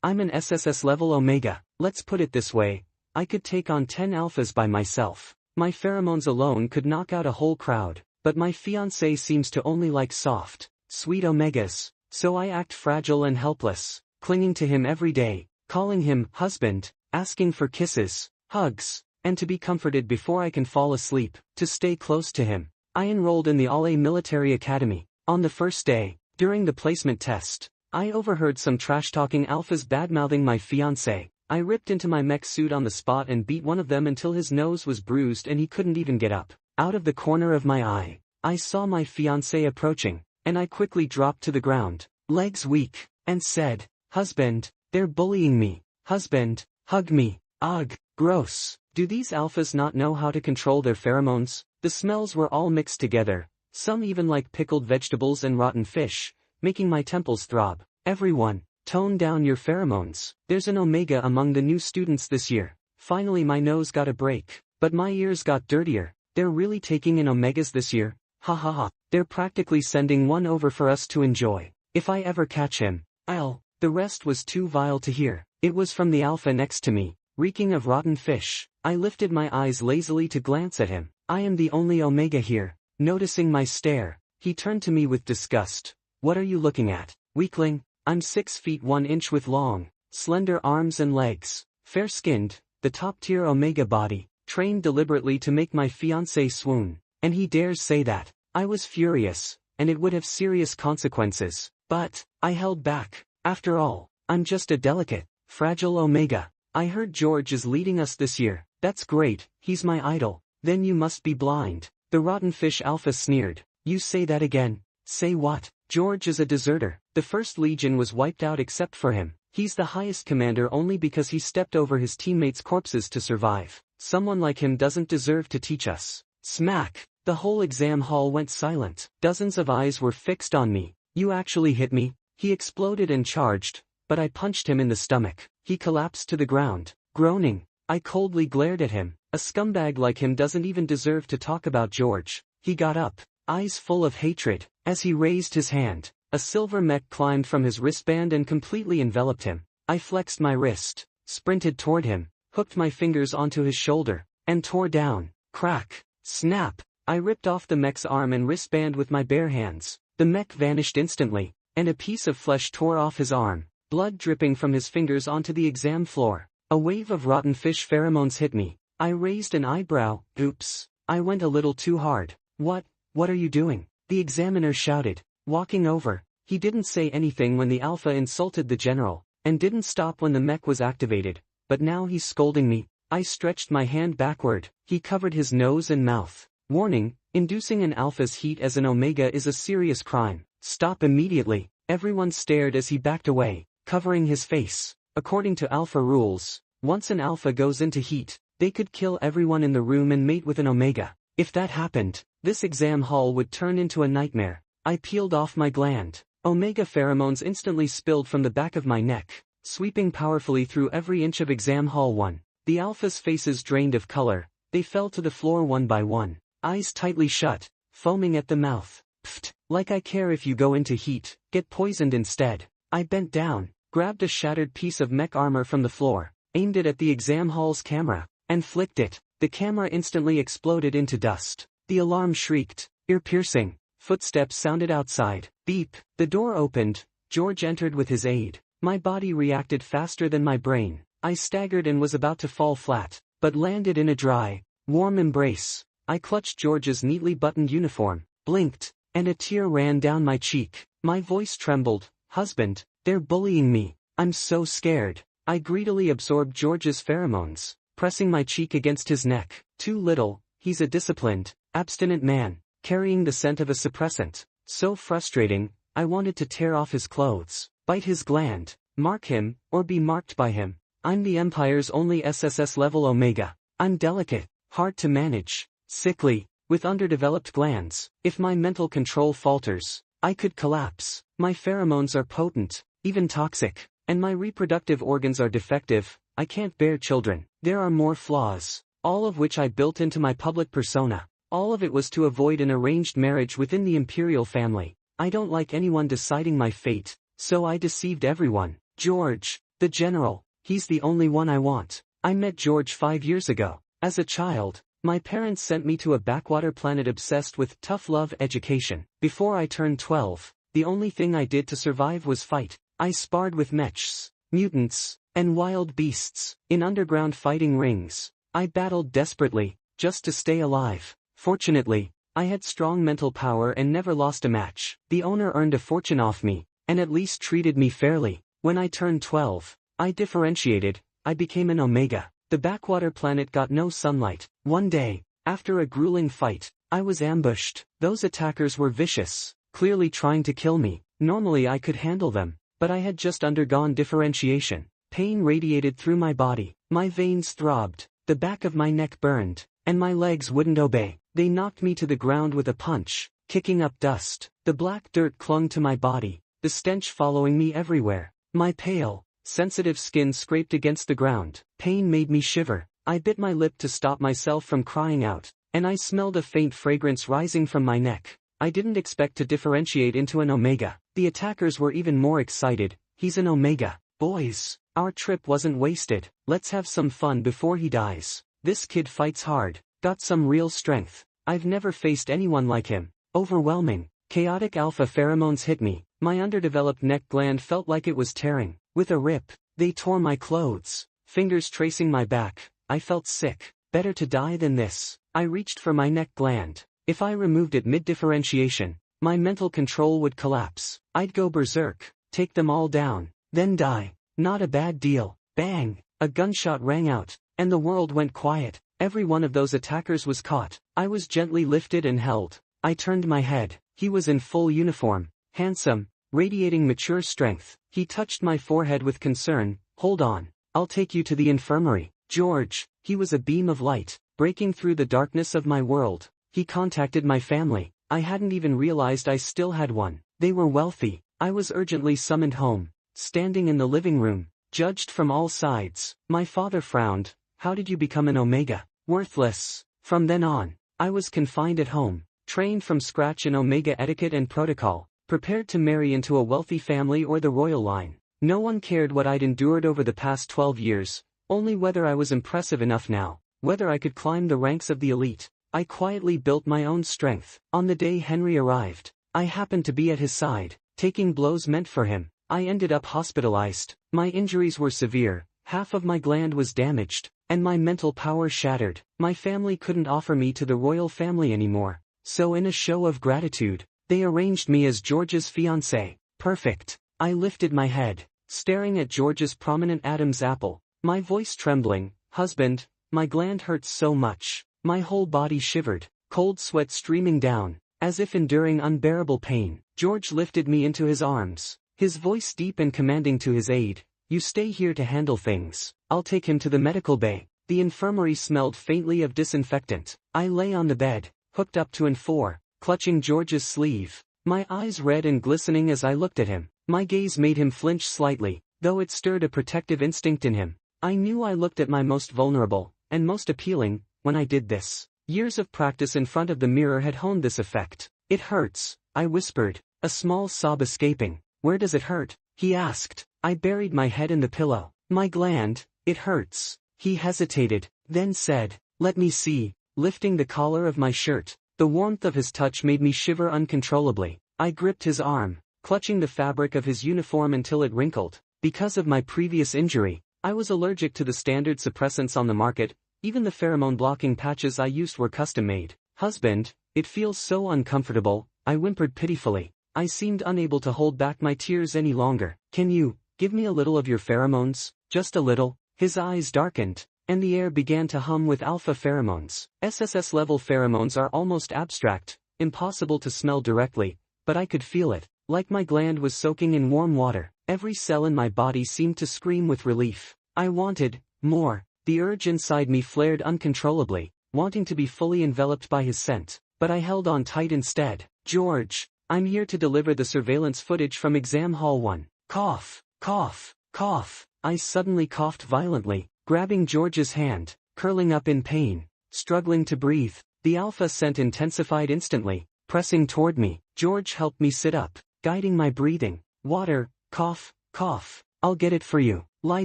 I'm an SSS-level Omega. Let's put it this way, I could take on 10 alphas by myself. My pheromones alone could knock out a whole crowd, but my fiancé seems to only like soft, sweet Omegas, so I act fragile and helpless, clinging to him every day, calling him husband, asking for kisses, hugs, and to be comforted before I can fall asleep, to stay close to him. I enrolled in the ALE military academy. On the first day, during the placement test, I overheard some trash-talking alphas badmouthing my fiancé. I ripped into my mech suit on the spot and beat one of them until his nose was bruised and he couldn't even get up. Out of the corner of my eye, I saw my fiancé approaching, and I quickly dropped to the ground, legs weak, and said, "Husband, they're bullying me. Husband, hug me." Ugh, gross. Do these alphas not know how to control their pheromones? The smells were all mixed together, some even like pickled vegetables and rotten fish, making my temples throb. Everyone, tone down your pheromones. There's an Omega among the new students this year. Finally my nose got a break, but my ears got dirtier. They're really taking in Omegas this year? Ha ha ha. They're practically sending one over for us to enjoy. If I ever catch him, I'll. The rest was too vile to hear. It was from the alpha next to me, reeking of rotten fish. I lifted my eyes lazily to glance at him. I am the only Omega here. Noticing my stare, he turned to me with disgust. What are you looking at, weakling? I'm 6 feet 1 inch with long, slender arms and legs, fair-skinned, the top-tier Omega body, trained deliberately to make my fiancé swoon, and he dares say that. I was furious, and it would have serious consequences, but I held back. After all, I'm just a delicate, fragile Omega. I heard George is leading us this year. That's great, he's my idol. Then you must be blind. The rotten fish alpha sneered. You say that again. Say what? George is a deserter. The First Legion was wiped out except for him. He's the highest commander only because he stepped over his teammates' corpses to survive. Someone like him doesn't deserve to teach us. Smack! The whole exam hall went silent. Dozens of eyes were fixed on me. You actually hit me? He exploded and charged, but I punched him in the stomach. He collapsed to the ground, groaning. I coldly glared at him. A scumbag like him doesn't even deserve to talk about George. He got up, eyes full of hatred. As he raised his hand, a silver mech climbed from his wristband and completely enveloped him. I flexed my wrist, sprinted toward him, hooked my fingers onto his shoulder, and tore down. Crack! Snap! I ripped off the mech's arm and wristband with my bare hands. The mech vanished instantly, and a piece of flesh tore off his arm, blood dripping from his fingers onto the exam floor. A wave of rotten fish pheromones hit me. I raised an eyebrow. Oops. I went a little too hard. What are you doing? The examiner shouted, walking over. He didn't say anything when the alpha insulted the general, and didn't stop when the mech was activated, but now he's scolding me. I stretched my hand backward. He covered his nose and mouth. Warning, inducing an alpha's heat as an Omega is a serious crime. Stop immediately. Everyone stared as he backed away, covering his face. According to alpha rules, once an alpha goes into heat, they could kill everyone in the room and mate with an Omega. If that happened, this exam hall would turn into a nightmare. I peeled off my gland. Omega pheromones instantly spilled from the back of my neck, sweeping powerfully through every inch of exam hall 1. The alphas' faces drained of color. They fell to the floor one by one, eyes tightly shut, foaming at the mouth. Pfft, like I care if you go into heat, get poisoned instead. I bent down, grabbed a shattered piece of mech armor from the floor, aimed it at the exam hall's camera, and flicked it. The camera instantly exploded into dust. The alarm shrieked, ear-piercing. Footsteps sounded outside. Beep. The door opened. George entered with his aide. My body reacted faster than my brain. I staggered and was about to fall flat, but landed in a dry, warm embrace. I clutched George's neatly buttoned uniform, blinked, and a tear ran down my cheek. My voice trembled. Husband, they're bullying me. I'm so scared. I greedily absorbed George's pheromones, pressing my cheek against his neck. Too little. He's a disciplined, abstinent man, carrying the scent of a suppressant. So frustrating, I wanted to tear off his clothes, bite his gland, mark him, or be marked by him. I'm the Empire's only SSS-level Omega. I'm delicate, hard to manage, sickly, with underdeveloped glands. If my mental control falters, I could collapse. My pheromones are potent, even toxic, and my reproductive organs are defective. I can't bear children. There are more flaws, all of which I built into my public persona. All of it was to avoid an arranged marriage within the imperial family. I don't like anyone deciding my fate, so I deceived everyone. George, The general, he's the only one I want. I met George 5 years ago. As a child, my parents sent me to a backwater planet obsessed with tough love education. Before I turned 12, the only thing I did to survive was fight. I sparred with mechs, mutants, and wild beasts. In underground fighting rings, I battled desperately, just to stay alive. Fortunately, I had strong mental power and never lost a match. The owner earned a fortune off me, and at least treated me fairly. When I turned 12, I differentiated. I became an Omega. The backwater planet got no sunlight. One day, after a grueling fight, I was ambushed. Those attackers were vicious, clearly trying to kill me. Normally I could handle them, but I had just undergone differentiation. Pain radiated through my body. My veins throbbed, the back of my neck burned, and my legs wouldn't obey. They knocked me to the ground with a punch, kicking up dust. The black dirt clung to my body, the stench following me everywhere. My pale, sensitive skin scraped against the ground. Pain made me shiver. I bit my lip to stop myself from crying out, and I smelled a faint fragrance rising from my neck. I didn't expect to differentiate into an Omega. The attackers were even more excited. He's an Omega. Boys, our trip wasn't wasted. Let's have some fun before he dies. This kid fights hard, got some real strength. I've never faced anyone like him. Overwhelming. Chaotic alpha pheromones hit me. My underdeveloped neck gland felt like it was tearing. With a rip, they tore my clothes, fingers tracing my back. I felt sick. Better to die than this. I reached for my neck gland. If I removed it mid-differentiation, my mental control would collapse. I'd go berserk, take them all down, then die. Not a bad deal. Bang! A gunshot rang out, and the world went quiet. Every one of those attackers was caught. I was gently lifted and held. I turned my head. He was in full uniform, handsome, radiating mature strength. He touched my forehead with concern. Hold on, I'll take you to the infirmary. George, he was a beam of light, breaking through the darkness of my world. He contacted my family. I hadn't even realized I still had one. They were wealthy. I was urgently summoned home, standing in the living room, judged from all sides. My father frowned. How did you become an Omega? Worthless. From then on, I was confined at home, trained from scratch in Omega etiquette and protocol, prepared to marry into a wealthy family or the royal line. No one cared what I'd endured over the past 12 years, only whether I was impressive enough now, whether I could climb the ranks of the elite. I quietly built my own strength. On the day Henry arrived, I happened to be at his side, taking blows meant for him. I ended up hospitalized. My injuries were severe, half of my gland was damaged, and my mental power shattered. My family couldn't offer me to the royal family anymore, so in a show of gratitude, they arranged me as George's fiancé. Perfect. I lifted my head, staring at George's prominent Adam's apple, my voice trembling. Husband, my gland hurts so much. My whole body shivered, cold sweat streaming down, as if enduring unbearable pain. George lifted me into his arms, his voice deep and commanding to his aide. You stay here to handle things. I'll take him to the medical bay. The infirmary smelled faintly of disinfectant. I lay on the bed, hooked up to N4, clutching George's sleeve, my eyes red and glistening as I looked at him. My gaze made him flinch slightly, though it stirred a protective instinct in him. I knew I looked at my most vulnerable, and most appealing, when I did this. Years of practice in front of the mirror had honed this effect. It hurts, I whispered, a small sob escaping. Where does it hurt? He asked. I buried my head in the pillow. My gland, it hurts. He hesitated, then said, let me see, lifting the collar of my shirt. The warmth of his touch made me shiver uncontrollably. I gripped his arm, clutching the fabric of his uniform until it wrinkled. Because of my previous injury, I was allergic to the standard suppressants on the market. Even the pheromone-blocking patches I used were custom-made. Husband, it feels so uncomfortable, I whimpered pitifully. I seemed unable to hold back my tears any longer. Can you give me a little of your pheromones? Just a little? His eyes darkened, and the air began to hum with alpha pheromones. SSS-level pheromones are almost abstract, impossible to smell directly, but I could feel it, like my gland was soaking in warm water. Every cell in my body seemed to scream with relief. I wanted more. The urge inside me flared uncontrollably, wanting to be fully enveloped by his scent, but I held on tight instead. George, I'm here to deliver the surveillance footage from exam hall 1. Cough, cough, cough. I suddenly coughed violently, grabbing George's hand, curling up in pain, struggling to breathe. The alpha scent intensified instantly, pressing toward me. George helped me sit up, guiding my breathing. Water, cough, cough. I'll get it for you. Lie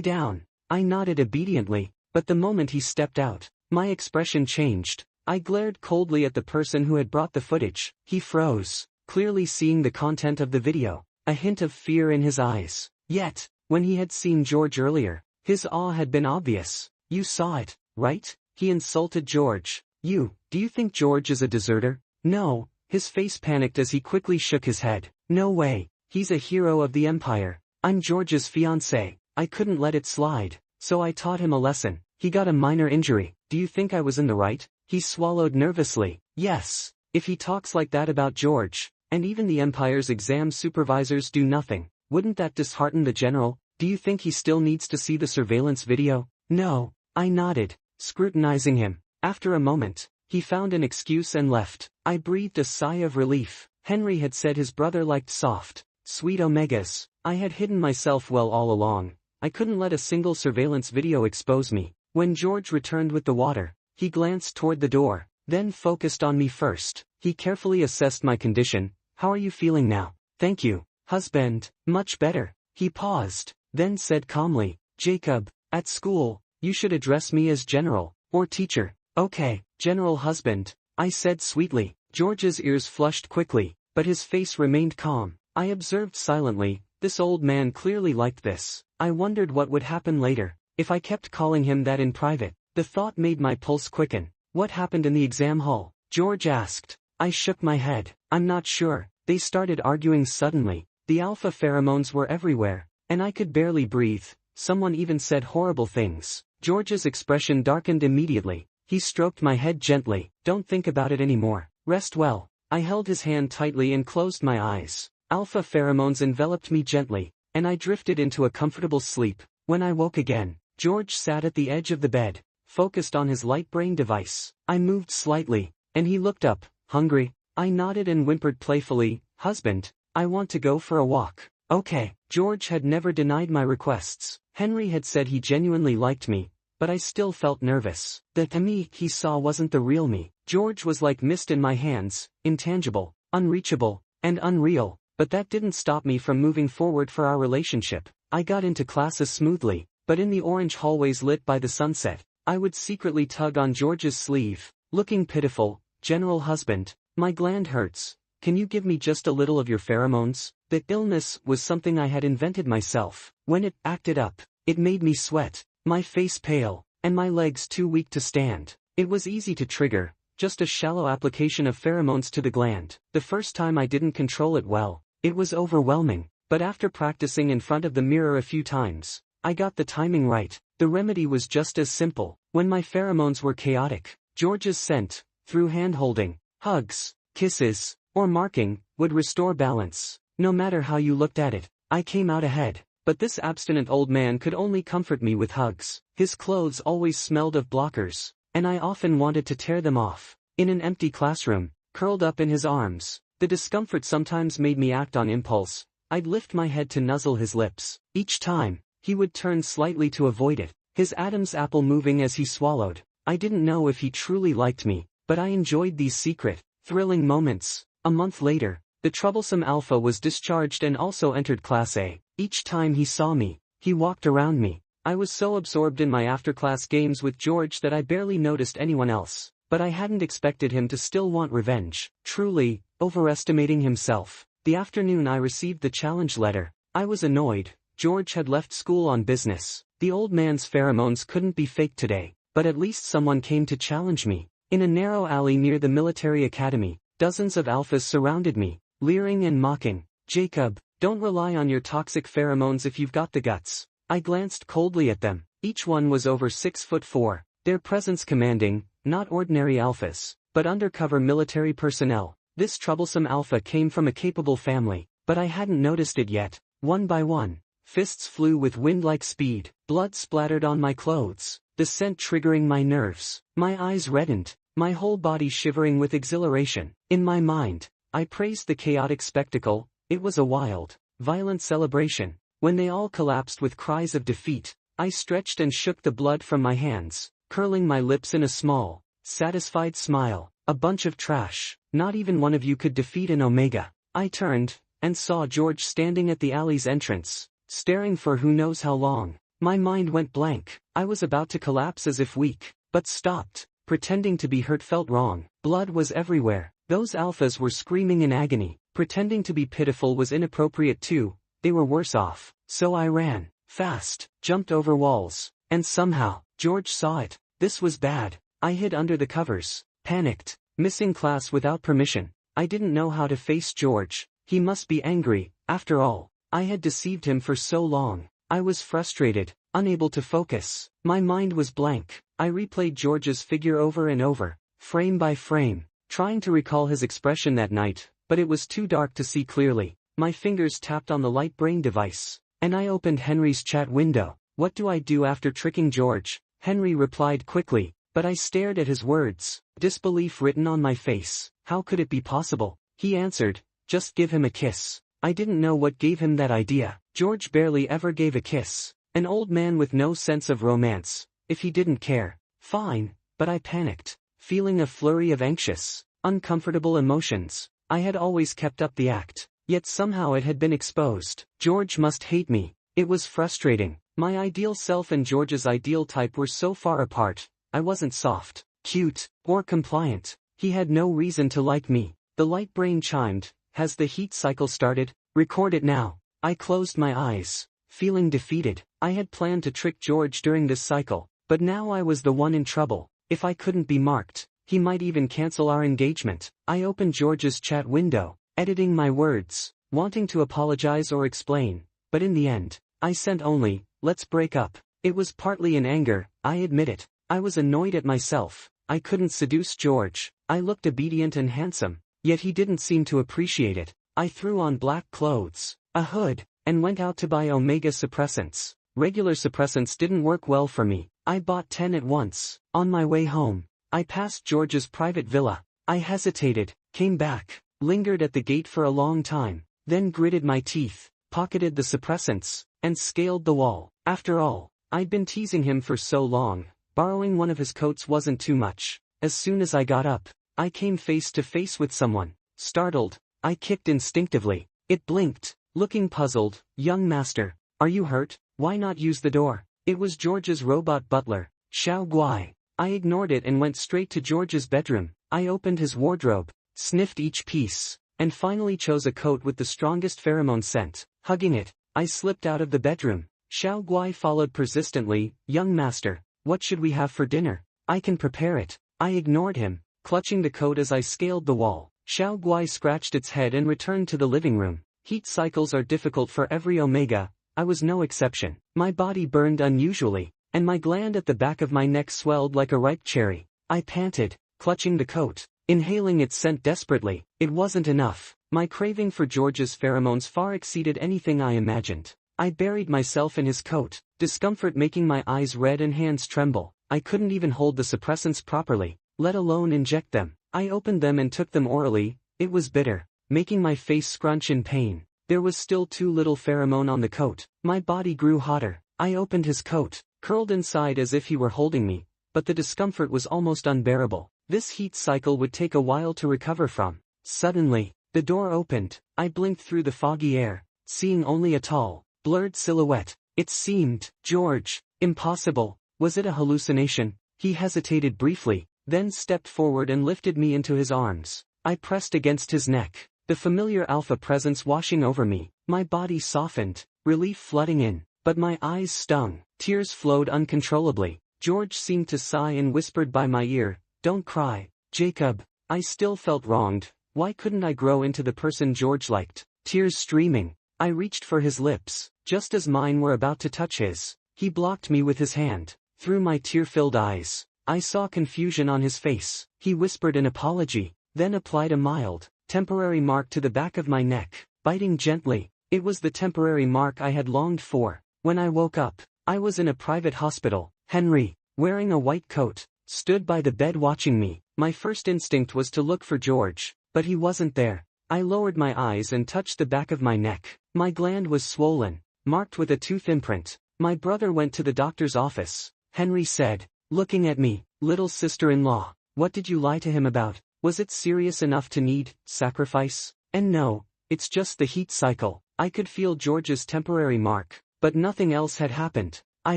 down. I nodded obediently, but the moment he stepped out, my expression changed. I glared coldly at the person who had brought the footage. He froze, clearly seeing the content of the video, a hint of fear in his eyes. Yet, when he had seen George earlier, his awe had been obvious. You saw it, right? He insulted George. Do you think George is a deserter? No. His face panicked as he quickly shook his head. No way, he's a hero of the Empire. I'm George's fiancé. I couldn't let it slide, so I taught him a lesson. He got a minor injury. Do you think I was in the right? He swallowed nervously. Yes. If he talks like that about George, and even the Empire's exam supervisors do nothing, wouldn't that dishearten the general? Do you think he still needs to see the surveillance video? No. I nodded, scrutinizing him. After a moment, he found an excuse and left. I breathed a sigh of relief. Henry had said his brother liked soft, sweet Omegas. I had hidden myself well all along. I couldn't let a single surveillance video expose me. When George returned with the water, he glanced toward the door, then focused on me first. He carefully assessed my condition. How are you feeling now? Thank you, husband. Much better. He paused, then said calmly, Jacob, at school, you should address me as general, or teacher. Okay, general husband, I said sweetly. George's ears flushed quickly, but his face remained calm. I observed silently. This old man clearly liked this. I wondered what would happen later, if I kept calling him that in private. The thought made my pulse quicken. What happened in the exam hall? George asked. I shook my head. I'm not sure. They started arguing suddenly. The alpha pheromones were everywhere, and I could barely breathe. Someone even said horrible things. George's expression darkened immediately. He stroked my head gently. Don't think about it anymore. Rest well. I held his hand tightly and closed my eyes. Alpha pheromones enveloped me gently, and I drifted into a comfortable sleep. When I woke again, George sat at the edge of the bed, focused on his light brain device. I moved slightly, and he looked up. Hungry? I nodded and whimpered playfully, Husband, I want to go for a walk. Okay. George had never denied my requests. Henry had said he genuinely liked me, but I still felt nervous. The me he saw wasn't the real me. George was like mist in my hands, intangible, unreachable, and unreal. But that didn't stop me from moving forward for our relationship. I got into classes smoothly, but in the orange hallways lit by the sunset, I would secretly tug on George's sleeve, looking pitiful. General husband, my gland hurts. Can you give me just a little of your pheromones? The illness was something I had invented myself. When it acted up, it made me sweat, my face pale, and my legs too weak to stand. It was easy to trigger, just a shallow application of pheromones to the gland. The first time I didn't control it well. It was overwhelming, but after practicing in front of the mirror a few times, I got the timing right. The remedy was just as simple. When my pheromones were chaotic, George's scent, through hand-holding, hugs, kisses, or marking, would restore balance. No matter how you looked at it, I came out ahead. But this abstinent old man could only comfort me with hugs. His clothes always smelled of blockers, and I often wanted to tear them off. In an empty classroom, curled up in his arms, the discomfort sometimes made me act on impulse. I'd lift my head to nuzzle his lips. Each time, he would turn slightly to avoid it, his Adam's apple moving as he swallowed. I didn't know if he truly liked me, but I enjoyed these secret, thrilling moments. A month later, the troublesome alpha was discharged and also entered Class A. Each time he saw me, he walked around me. I was so absorbed in my after-class games with George that I barely noticed anyone else. But I hadn't expected him to still want revenge. Truly, overestimating himself. The afternoon I received the challenge letter, I was annoyed. George had left school on business. The old man's pheromones couldn't be faked today, but at least someone came to challenge me. In a narrow alley near the military academy, dozens of alphas surrounded me, leering and mocking. Jacob, don't rely on your toxic pheromones if you've got the guts. I glanced coldly at them. Each one was over 6'4", their presence commanding. Not ordinary alphas, but undercover military personnel. This troublesome alpha came from a capable family, but I hadn't noticed it yet. One by one, fists flew with wind-like speed. Blood splattered on my clothes, the scent triggering my nerves. My eyes reddened, my whole body shivering with exhilaration. In my mind, I praised the chaotic spectacle. It was a wild, violent celebration. When they all collapsed with cries of defeat, I stretched and shook the blood from my hands, curling my lips in a small, satisfied smile. A bunch of trash. Not even one of you could defeat an Omega. I turned, and saw George standing at the alley's entrance, staring for who knows how long. My mind went blank. I was about to collapse as if weak, but stopped. Pretending to be hurt felt wrong. Blood was everywhere. Those alphas were screaming in agony. Pretending to be pitiful was inappropriate too. They were worse off. So I ran. Fast. Jumped over walls. And somehow, George saw it. This was bad. I hid under the covers. Panicked. Missing class without permission. I didn't know how to face George. He must be angry. After all, I had deceived him for so long. I was frustrated, unable to focus. My mind was blank. I replayed George's figure over and over, frame by frame, trying to recall his expression that night, but it was too dark to see clearly. My fingers tapped on the light brain device, and I opened Henry's chat window. What do I do after tricking George? Henry replied quickly, but I stared at his words, disbelief written on my face. How could it be possible? He answered, just give him a kiss. I didn't know what gave him that idea. George barely ever gave a kiss. An old man with no sense of romance. If he didn't care, fine, but I panicked, feeling a flurry of anxious, uncomfortable emotions. I had always kept up the act, yet somehow it had been exposed. George must hate me. It was frustrating. My ideal self and George's ideal type were so far apart. I wasn't soft, cute, or compliant. He had no reason to like me. The light brain chimed. Has the heat cycle started? Record it now. I closed my eyes, feeling defeated. I had planned to trick George during this cycle, but now I was the one in trouble. If I couldn't be marked, he might even cancel our engagement. I opened George's chat window, editing my words, wanting to apologize or explain, but in the end, I sent only, let's break up. It was partly in anger, I admit it. I was annoyed at myself. I couldn't seduce George. I looked obedient and handsome, yet he didn't seem to appreciate it. I threw on black clothes, a hood, and went out to buy Omega suppressants. Regular suppressants didn't work well for me. I bought 10 at once. On my way home, I passed George's private villa. I hesitated, came back, lingered at the gate for a long time, then gritted my teeth, pocketed the suppressants, and scaled the wall. After all, I'd been teasing him for so long. Borrowing one of his coats wasn't too much. As soon as I got up, I came face to face with someone. Startled, I kicked instinctively. It blinked, looking puzzled. Young master, are you hurt? Why not use the door? It was George's robot butler, Xiao Guai. I ignored it and went straight to George's bedroom. I opened his wardrobe, sniffed each piece, and finally chose a coat with the strongest pheromone scent. Hugging it, I slipped out of the bedroom. Xiao Guai followed persistently. Young master, what should we have for dinner? I can prepare it. I ignored him, clutching the coat as I scaled the wall. Xiao Guai scratched its head and returned to the living room. Heat cycles are difficult for every Omega. I was no exception. My body burned unusually, and my gland at the back of my neck swelled like a ripe cherry. I panted, clutching the coat, inhaling its scent desperately. It wasn't enough. My craving for George's pheromones far exceeded anything I imagined. I buried myself in his coat, discomfort making my eyes red and hands tremble. I couldn't even hold the suppressants properly, let alone inject them. I opened them and took them orally. It was bitter, making my face scrunch in pain. There was still too little pheromone on the coat. My body grew hotter. I opened his coat, curled inside as if he were holding me, but the discomfort was almost unbearable. This heat cycle would take a while to recover from. Suddenly, the door opened. I blinked through the foggy air, seeing only a tall, blurred silhouette. It seemed, George. Impossible. Was it a hallucination? He hesitated briefly, then stepped forward and lifted me into his arms. I pressed against his neck, the familiar alpha presence washing over me. My body softened, relief flooding in, but my eyes stung. Tears flowed uncontrollably. George seemed to sigh and whispered by my ear, "Don't cry, Jacob." I still felt wronged. Why couldn't I grow into the person George liked? Tears streaming, I reached for his lips. Just as mine were about to touch his, he blocked me with his hand. Through my tear-filled eyes, I saw confusion on his face. He whispered an apology, then applied a mild, temporary mark to the back of my neck, biting gently. It was the temporary mark I had longed for. When I woke up, I was in a private hospital. Henry, wearing a white coat, stood by the bed watching me. My first instinct was to look for George, but he wasn't there. I lowered my eyes and touched the back of my neck. My gland was swollen, marked with a tooth imprint. My brother went to the doctor's office. Henry said, looking at me, "Little sister-in-law, what did you lie to him about? Was it serious enough to need sacrifice?" And no, it's just the heat cycle. I could feel George's temporary mark, but nothing else had happened. I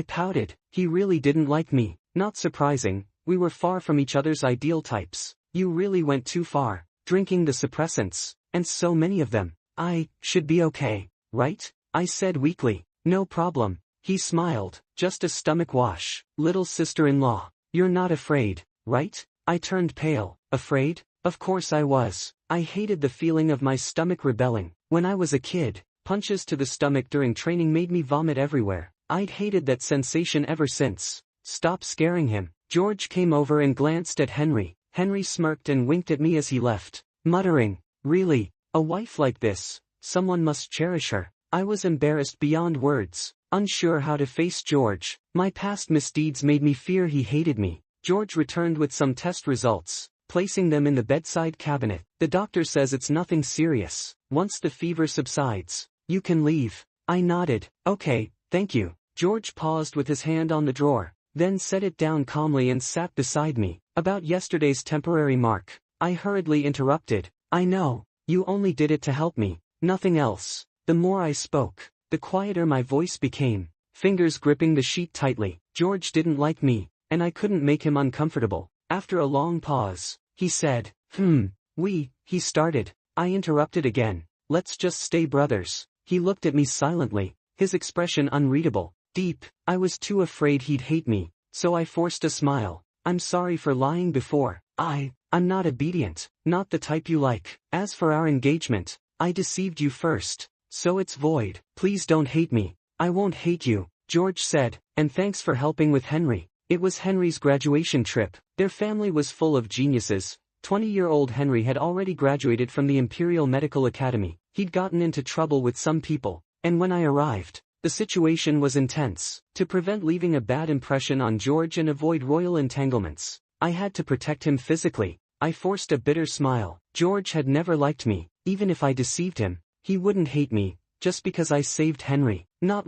pouted. He really didn't like me. Not surprising, we were far from each other's ideal types. You really went too far, drinking the suppressants, and so many of them. I should be okay, right? I said weakly. No problem. He smiled. Just a stomach wash. Little sister-in-law. You're not afraid, right? I turned pale. Afraid? Of course I was. I hated the feeling of my stomach rebelling. When I was a kid, punches to the stomach during training made me vomit everywhere. I'd hated that sensation ever since. Stop scaring him. George came over and glanced at Henry. Henry smirked and winked at me as he left, muttering, "Really? A wife like this? Someone must cherish her." I was embarrassed beyond words, unsure how to face George. My past misdeeds made me fear he hated me. George returned with some test results, placing them in the bedside cabinet. The doctor says it's nothing serious. Once the fever subsides, you can leave. I nodded. Okay, thank you. George paused with his hand on the drawer, then set it down calmly and sat beside me. About yesterday's temporary mark, I hurriedly interrupted. I know, you only did it to help me, nothing else. The more I spoke, the quieter my voice became, fingers gripping the sheet tightly. George didn't like me, and I couldn't make him uncomfortable. After a long pause, he said, he started. I interrupted again. Let's just stay brothers. He looked at me silently, his expression unreadable, deep. I was too afraid he'd hate me, so I forced a smile. I'm sorry for lying before. I'm not obedient, not the type you like. As for our engagement, I deceived you first. So it's void. Please don't hate me. I won't hate you, George said, and thanks for helping with Henry. It was Henry's graduation trip. Their family was full of geniuses. 20-year-old Henry had already graduated from the Imperial Medical Academy. He'd gotten into trouble with some people, and when I arrived, the situation was intense. To prevent leaving a bad impression on George and avoid royal entanglements, I had to protect him physically. I forced a bitter smile. George had never liked me. Even if I deceived him, he wouldn't hate me, just because I saved Henry. Not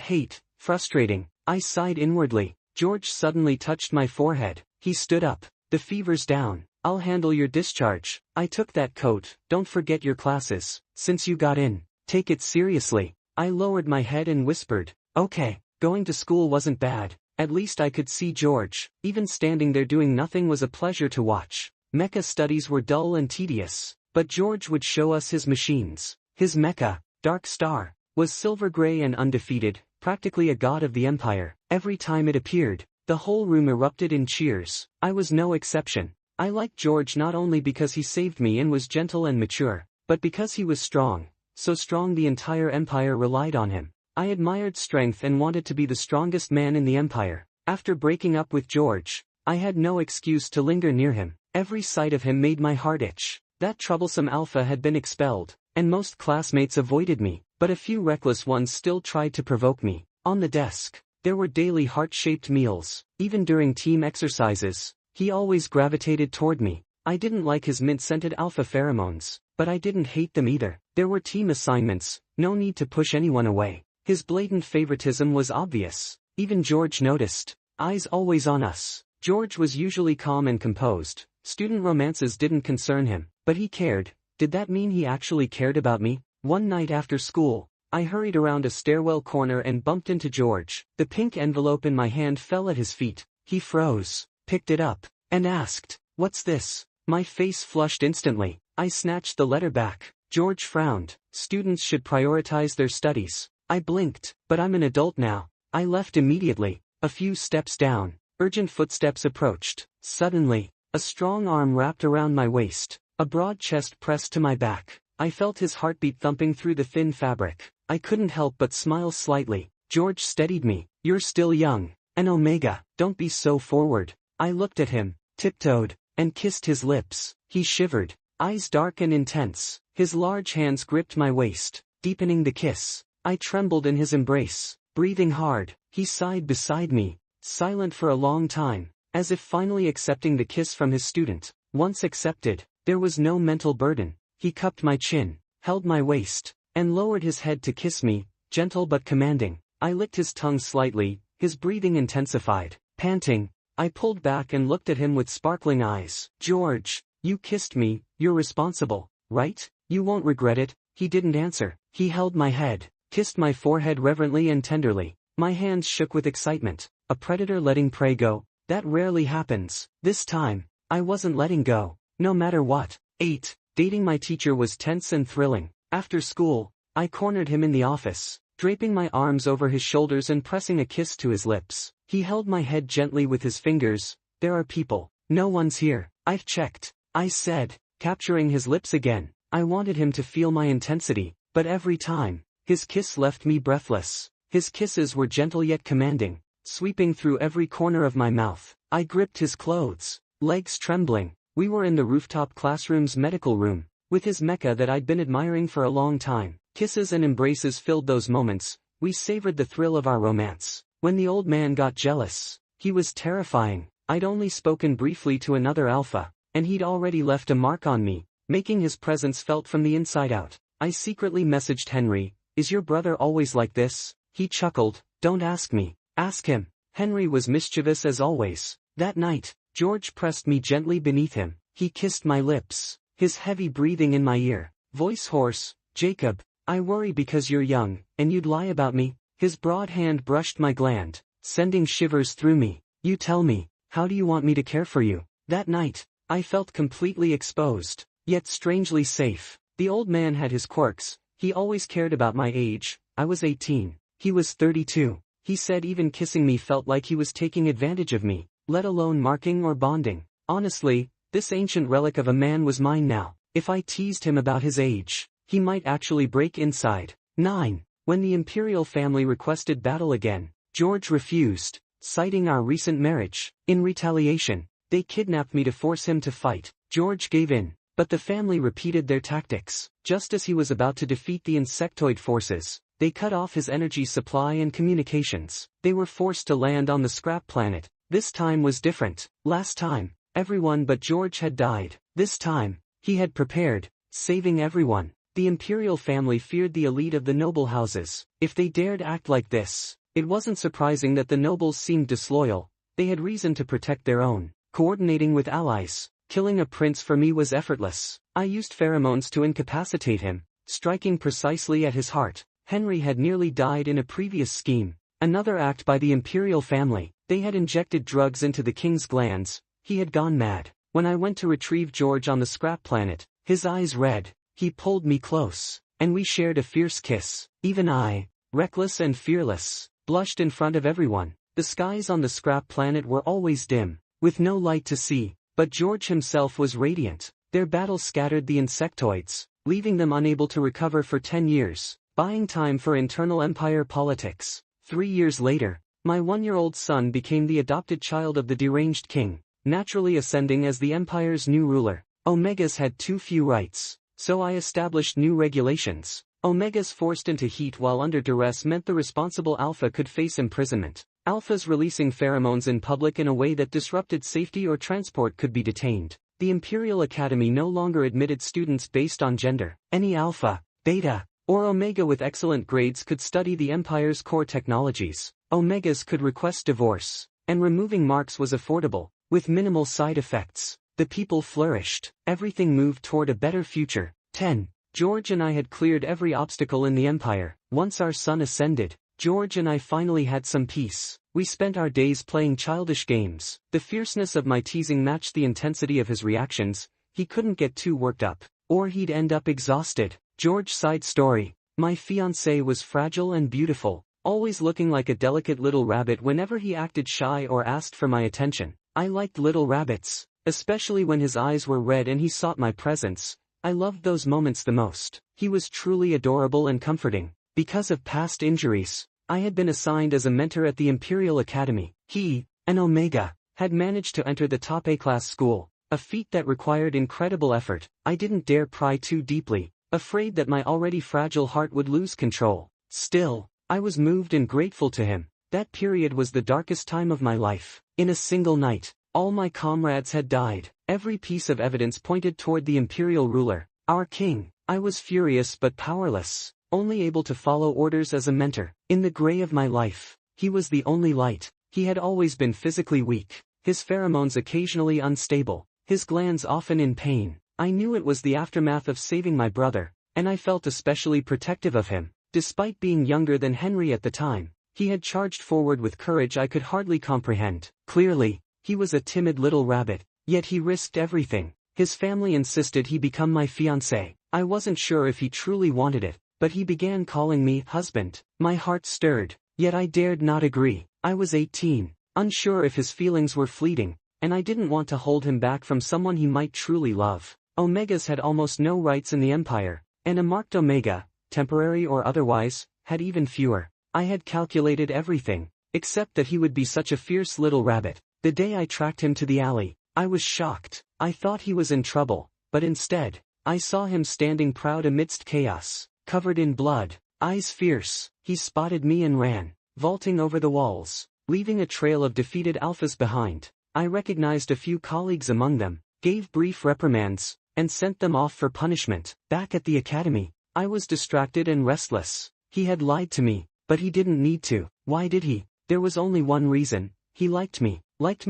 hate, frustrating. I sighed inwardly. George suddenly touched my forehead. He stood up. The fever's down. I'll handle your discharge. I took that coat. Don't forget your classes. Since you got in, take it seriously. I lowered my head and whispered, okay. Going to school wasn't bad. At least I could see George. Even standing there doing nothing was a pleasure to watch. Mecha studies were dull and tedious. But George would show us his machines. His mecha, Dark Star, was silver gray and undefeated, practically a god of the Empire. Every time it appeared, the whole room erupted in cheers. I was no exception. I liked George not only because he saved me and was gentle and mature, but because he was strong. So strong the entire Empire relied on him. I admired strength and wanted to be the strongest man in the Empire. After breaking up with George, I had no excuse to linger near him. Every sight of him made my heart itch. That troublesome alpha had been expelled, and most classmates avoided me, but a few reckless ones still tried to provoke me. On the desk, there were daily heart-shaped meals. Even during team exercises, he always gravitated toward me. I didn't like his mint-scented alpha pheromones, but I didn't hate them either. There were team assignments, no need to push anyone away. His blatant favoritism was obvious. Even George noticed. Eyes always on us. George was usually calm and composed. Student romances didn't concern him, but he cared. Did that mean he actually cared about me? One night after school, I hurried around a stairwell corner and bumped into George. The pink envelope in my hand fell at his feet. He froze, picked it up, and asked, "What's this?" My face flushed instantly. I snatched the letter back. George frowned. Students should prioritize their studies. I blinked, but I'm an adult now. I left immediately. A few steps down, urgent footsteps approached. Suddenly, a strong arm wrapped around my waist, a broad chest pressed to my back. I felt his heartbeat thumping through the thin fabric. I couldn't help but smile slightly. George steadied me. "You're still young. An Omega. Don't be so forward." I looked at him, tiptoed, and kissed his lips. He shivered, eyes dark and intense. His large hands gripped my waist, deepening the kiss. I trembled in his embrace, breathing hard. He sighed beside me, silent for a long time, as if finally accepting the kiss from his student. Once accepted, there was no mental burden. He cupped my chin, held my waist, and lowered his head to kiss me, gentle but commanding. I licked his tongue slightly, his breathing intensified. Panting, I pulled back and looked at him with sparkling eyes. "George, you kissed me, you're responsible, right? You won't regret it." He didn't answer. He held my head, kissed my forehead reverently and tenderly. My hands shook with excitement. A predator letting prey go? That rarely happens. This time, I wasn't letting go, no matter what. 8. Dating my teacher was tense and thrilling. After school, I cornered him in the office, draping my arms over his shoulders and pressing a kiss to his lips. He held my head gently with his fingers. There are people. No one's here. I've checked, I said, capturing his lips again. I wanted him to feel my intensity, but every time, his kiss left me breathless. His kisses were gentle yet commanding, sweeping through every corner of my mouth. I gripped his clothes, legs trembling. We were in the rooftop classroom's medical room, with his Mecca that I'd been admiring for a long time. Kisses and embraces filled those moments. We savored the thrill of our romance. When the old man got jealous, he was terrifying. I'd only spoken briefly to another alpha, and he'd already left a mark on me, making his presence felt from the inside out. I secretly messaged Henry, "Is your brother always like this?" He chuckled, "Don't ask me, ask him." Henry was mischievous as always. That night, George pressed me gently beneath him. He kissed my lips, his heavy breathing in my ear. Voice hoarse, "Jacob, I worry because you're young, and you'd lie about me." His broad hand brushed my gland, sending shivers through me. "You tell me, how do you want me to care for you?" That night, I felt completely exposed, yet strangely safe. The old man had his quirks. He always cared about my age. I was 18. He was 32. He said even kissing me felt like he was taking advantage of me, let alone marking or bonding. Honestly, this ancient relic of a man was mine now. If I teased him about his age, he might actually break inside. 9. When the imperial family requested battle again, George refused, citing our recent marriage. In retaliation, they kidnapped me to force him to fight. George gave in, but the family repeated their tactics. Just as he was about to defeat the insectoid forces, they cut off his energy supply and communications. They were forced to land on the scrap planet. This time was different. Last time, everyone but George had died. This time, he had prepared, saving everyone. The imperial family feared the elite of the noble houses. If they dared act like this, it wasn't surprising that the nobles seemed disloyal. They had reason to protect their own. Coordinating with allies, killing a prince for me was effortless. I used pheromones to incapacitate him, striking precisely at his heart. Henry had nearly died in a previous scheme. Another act by the imperial family. They had injected drugs into the king's glands. He had gone mad. When I went to retrieve George on the scrap planet, his eyes red. He pulled me close, and we shared a fierce kiss. Even I, reckless and fearless, blushed in front of everyone. The skies on the scrap planet were always dim, with no light to see, but George himself was radiant. Their battle scattered the insectoids, leaving them unable to recover for 10 years, buying time for internal empire politics. 3 years later, my 1-year-old son became the adopted child of the deranged king, naturally ascending as the empire's new ruler. Omegas had too few rights, so I established new regulations. Omegas forced into heat while under duress meant the responsible alpha could face imprisonment. Alphas releasing pheromones in public in a way that disrupted safety or transport could be detained. The Imperial Academy no longer admitted students based on gender. Any alpha, beta, or omega with excellent grades could study the Empire's core technologies. Omegas could request divorce, and removing marks was affordable, with minimal side effects. The people flourished. Everything moved toward a better future. 10. George and I had cleared every obstacle in the Empire. Once our son ascended, George and I finally had some peace. We spent our days playing childish games. The fierceness of my teasing matched the intensity of his reactions. He couldn't get too worked up, or he'd end up exhausted. George side story. My fiancé was fragile and beautiful, always looking like a delicate little rabbit whenever he acted shy or asked for my attention. I liked little rabbits, especially when his eyes were red and he sought my presence. I loved those moments the most. He was truly adorable and comforting. Because of past injuries, I had been assigned as a mentor at the Imperial Academy. He, an Omega, had managed to enter the top A-class school, a feat that required incredible effort. I didn't dare pry too deeply, afraid that my already fragile heart would lose control. Still, I was moved and grateful to him. That period was the darkest time of my life. In a single night, all my comrades had died. Every piece of evidence pointed toward the imperial ruler, our king. I was furious but powerless, only able to follow orders as a mentor. In the gray of my life, he was the only light. He had always been physically weak, his pheromones occasionally unstable, his glands often in pain. I knew it was the aftermath of saving my brother, and I felt especially protective of him. Despite being younger than Henry at the time, He had charged forward with courage I could hardly comprehend. Clearly, he was a timid little rabbit, yet he risked everything. His family insisted he become my fiancé. I wasn't sure if he truly wanted it, but he began calling me husband. My heart stirred, yet I dared not agree. I was 18, unsure if his feelings were fleeting, and I didn't want to hold him back from someone he might truly love. Omegas had almost no rights in the empire, and a marked Omega, temporary or otherwise, had even fewer. I had calculated everything, except that he would be such a fierce little rabbit. The day I tracked him to the alley, I was shocked. I thought he was in trouble, but instead, I saw him standing proud amidst chaos, covered in blood, eyes fierce. He spotted me and ran, vaulting over the walls, leaving a trail of defeated alphas behind. I recognized a few colleagues among them, gave brief reprimands, and sent them off for punishment. Back at the academy, I was distracted and restless. He had lied to me, but he didn't need to. Why did he? There was only one reason. He liked me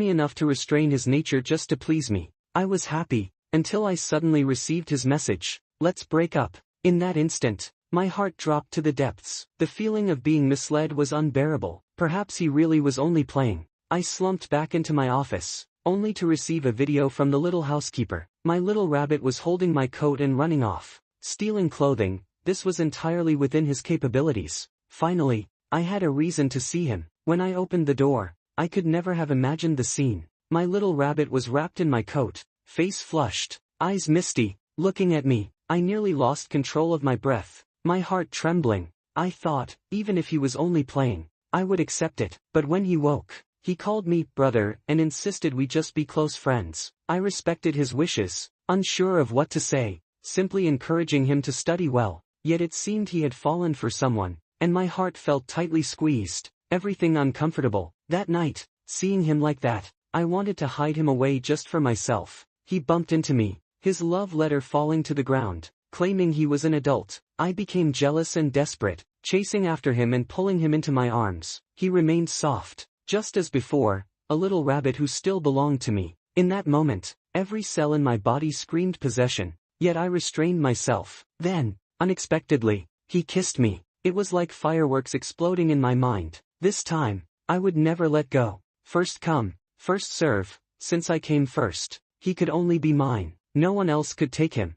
enough to restrain his nature just to please me. I was happy, until I suddenly received his message, "Let's break up." In that instant, my heart dropped to the depths. The feeling of being misled was unbearable. Perhaps he really was only playing. I slumped back into my office, only to receive a video from the little housekeeper. My little rabbit was holding my coat and running off. Stealing clothing, this was entirely within his capabilities. Finally, I had a reason to see him. When I opened the door, I could never have imagined the scene. My little rabbit was wrapped in my coat, face flushed, eyes misty, looking at me. I nearly lost control of my breath, my heart trembling. I thought, even if he was only playing, I would accept it. But when he woke, he called me brother and insisted we just be close friends. I respected his wishes, unsure of what to say, simply encouraging him to study well. Yet it seemed he had fallen for someone, and my heart felt tightly squeezed, everything uncomfortable. That night, seeing him like that, I wanted to hide him away just for myself. He bumped into me, his love letter falling to the ground, claiming he was an adult. I became jealous and desperate, chasing after him and pulling him into my arms. He remained soft, just as before, a little rabbit who still belonged to me. In that moment, every cell in my body screamed possession, yet I restrained myself. Then, unexpectedly, he kissed me. It was like fireworks exploding in my mind. This time, I would never let go. First come, first serve. Since I came first, he could only be mine. No one else could take him.